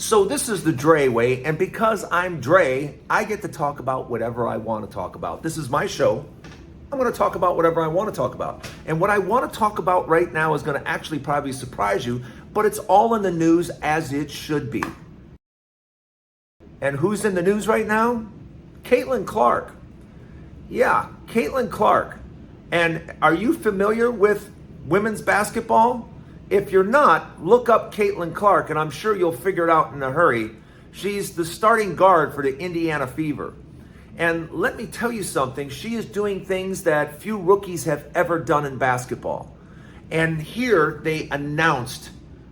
So this is the Dray Way, and because I'm Dray, I get to talk about whatever I want to talk about. This is my show. I'm going to talk about whatever I want to talk about. And what I want to talk about right now is going to actually probably surprise you, but it's all in the news as it should be. And who's in the news right now? Kaitlyn Clark. Yeah, Kaitlyn Clark. And are you familiar with women's basketball? If you're not, look up Kaitlyn Clark, and I'm sure you'll figure it out in a hurry. She's the starting guard for the Indiana Fever. And let me tell you something, she is doing things that few rookies have ever done in basketball. And here they announced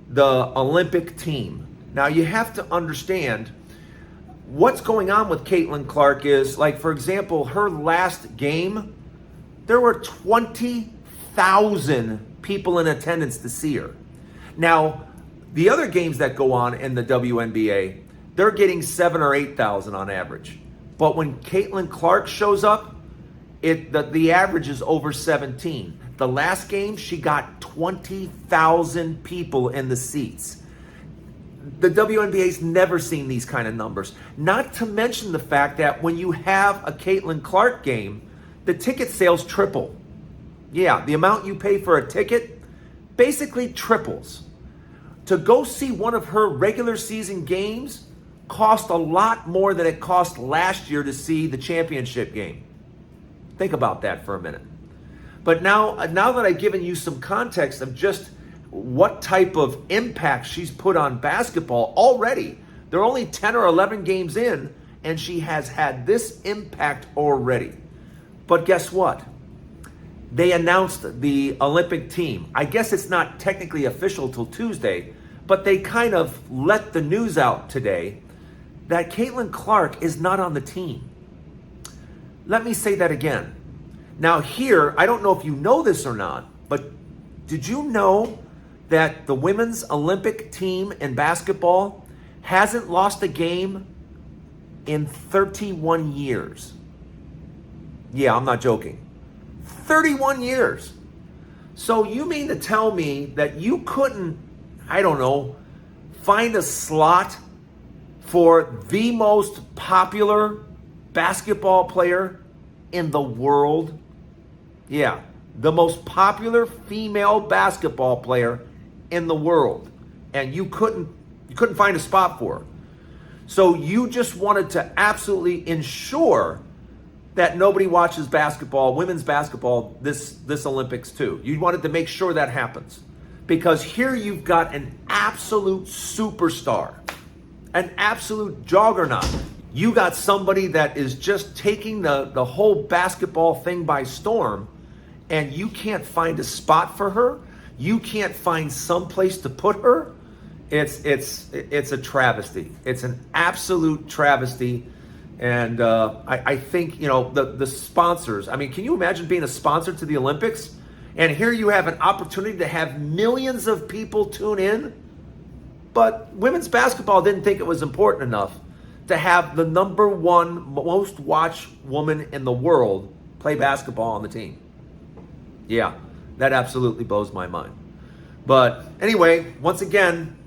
the Olympic team. Now you have to understand what's going on with Kaitlyn Clark is, like, for example, her last game, there were 20,000 people in attendance to see her. Now, the other games that go on in the WNBA, they're getting 7,000 or 8,000 on average. But when Kaitlyn Clark shows up, the average is over 17. The last game, she got 20,000 people in the seats. The WNBA's never seen these kind of numbers. Not to mention the fact that when you have a Kaitlyn Clark game, the ticket sales triple. Yeah, the amount you pay for a ticket basically triples. To go see one of her regular season games cost a lot more than it cost last year to see the championship game. Think about that for a minute. But now that I've given you some context of just what type of impact she's put on basketball already, they're only 10 or 11 games in, and she has had this impact already. But guess what? They announced the Olympic team. I guess it's not technically official till Tuesday, but they kind of let the news out today that Kaitlyn Clark is not on the team. Let me say that again. Now here, I don't know if you know this or not, but did you know that the women's Olympic team in basketball hasn't lost a game in 31 years? Yeah, I'm not joking. 31 years. So you mean to tell me that you couldn't, I don't know, find a slot for the most popular basketball player in the world? Yeah, the most popular female basketball player in the world. And you couldn't find a spot for her. So you just wanted to absolutely ensure that nobody watches basketball, women's basketball, this Olympics too. You wanted to make sure that happens. Because here you've got an absolute superstar, an absolute juggernaut. You got somebody that is just taking the whole basketball thing by storm, and you can't find a spot for her. You can't find some place to put her. It's a travesty. It's an absolute travesty. And I think, the sponsors, I mean, can you imagine being a sponsor to the Olympics? And here you have an opportunity to have millions of people tune in. But women's basketball didn't think it was important enough to have the number one most watched woman in the world play basketball on the team. Yeah, that absolutely blows my mind. But anyway, once again,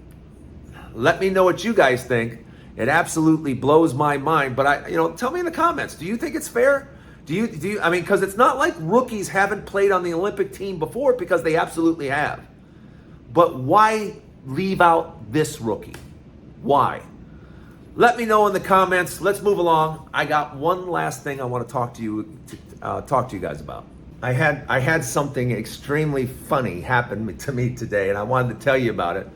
let me know what you guys think. It absolutely blows my mind. But tell me in the comments, do you think it's fair? Do you? I mean, because it's not like rookies haven't played on the Olympic team before, because they absolutely have. But why leave out this rookie? Why? Let me know in the comments. Let's move along. I got one last thing I want to talk to you guys about. I had something extremely funny happen to me today, and I wanted to tell you about it.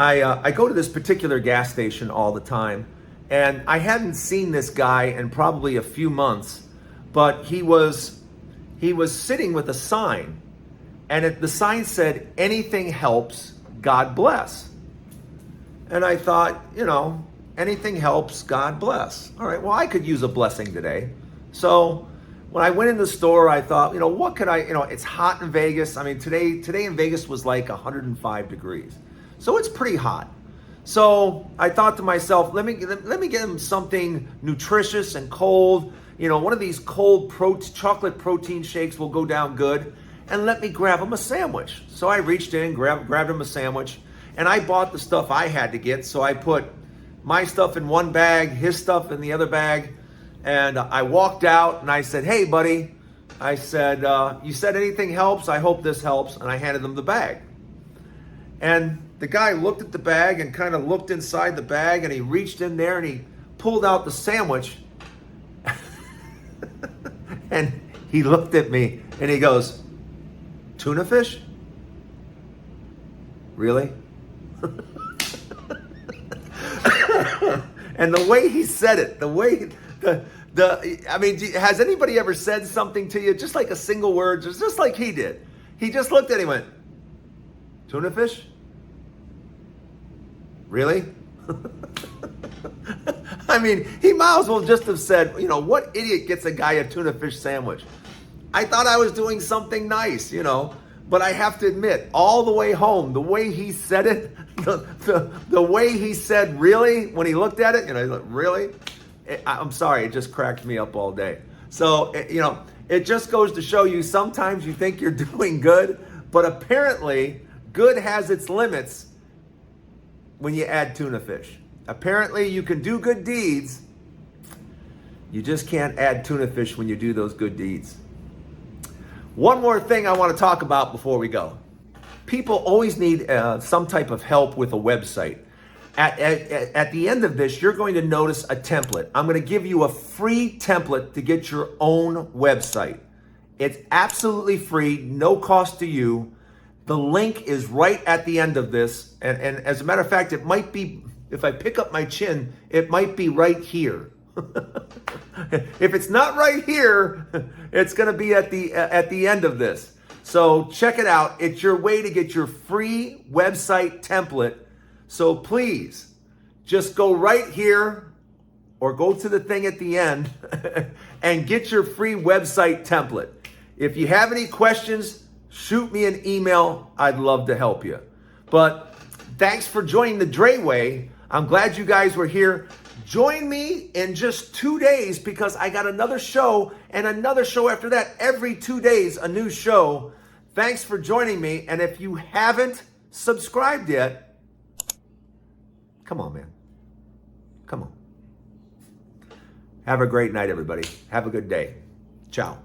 I go to this particular gas station all the time, and I hadn't seen this guy in probably a few months, but he was sitting with a sign, and the sign said, "Anything helps, God bless." And I thought, anything helps, God bless. All right, well, I could use a blessing today. So when I went in the store, I thought, what could I, it's hot in Vegas. I mean, today in Vegas was like 105 degrees. So it's pretty hot. So I thought to myself, let me get him something nutritious and cold. One of these cold chocolate protein shakes will go down good. And let me grab him a sandwich. So I reached in, grabbed him a sandwich. And I bought the stuff I had to get. So I put, my stuff in one bag, his stuff in the other bag. And I walked out and I said, hey, buddy, I said, you said anything helps? I hope this helps. And I handed him the bag. And the guy looked at the bag and kind of looked inside the bag, and he reached in there and he pulled out the sandwich. And he looked at me and he goes, tuna fish? Really? And the way he said it, the way I mean, has anybody ever said something to you, just like a single word, just like he did? He just looked at him and went, tuna fish? Really? I mean, he might as well just have said, you know, what idiot gets a guy a tuna fish sandwich? I thought I was doing something nice, you know, but I have to admit, all the way home, the way he said it, the way he said, really, when he looked at it, you know, he's like, really? I'm sorry, it just cracked me up all day. So, you know, it just goes to show you, sometimes you think you're doing good, but apparently good has its limits when you add tuna fish. Apparently you can do good deeds, you just can't add tuna fish when you do those good deeds. One more thing I want to talk about before we go. People always need some type of help with a website. At the end of this, you're going to notice a template. I'm going to give you a free template to get your own website. It's absolutely free, no cost to you. The link is right at the end of this. And as a matter of fact, it might be, if I pick up my chin, it might be right here. If it's not right here, it's going to be at the end of this. So check it out. It's your way to get your free website template. So please, just go right here or go to the thing at the end and get your free website template. If you have any questions, shoot me an email. I'd love to help you. But thanks for joining the Dray Way. I'm glad you guys were here. Join me in just 2 days, because I got another show and another show after that. Every 2 days, a new show. Thanks for joining me. And if you haven't subscribed yet, come on, man. Come on. Have a great night, everybody. Have a good day. Ciao.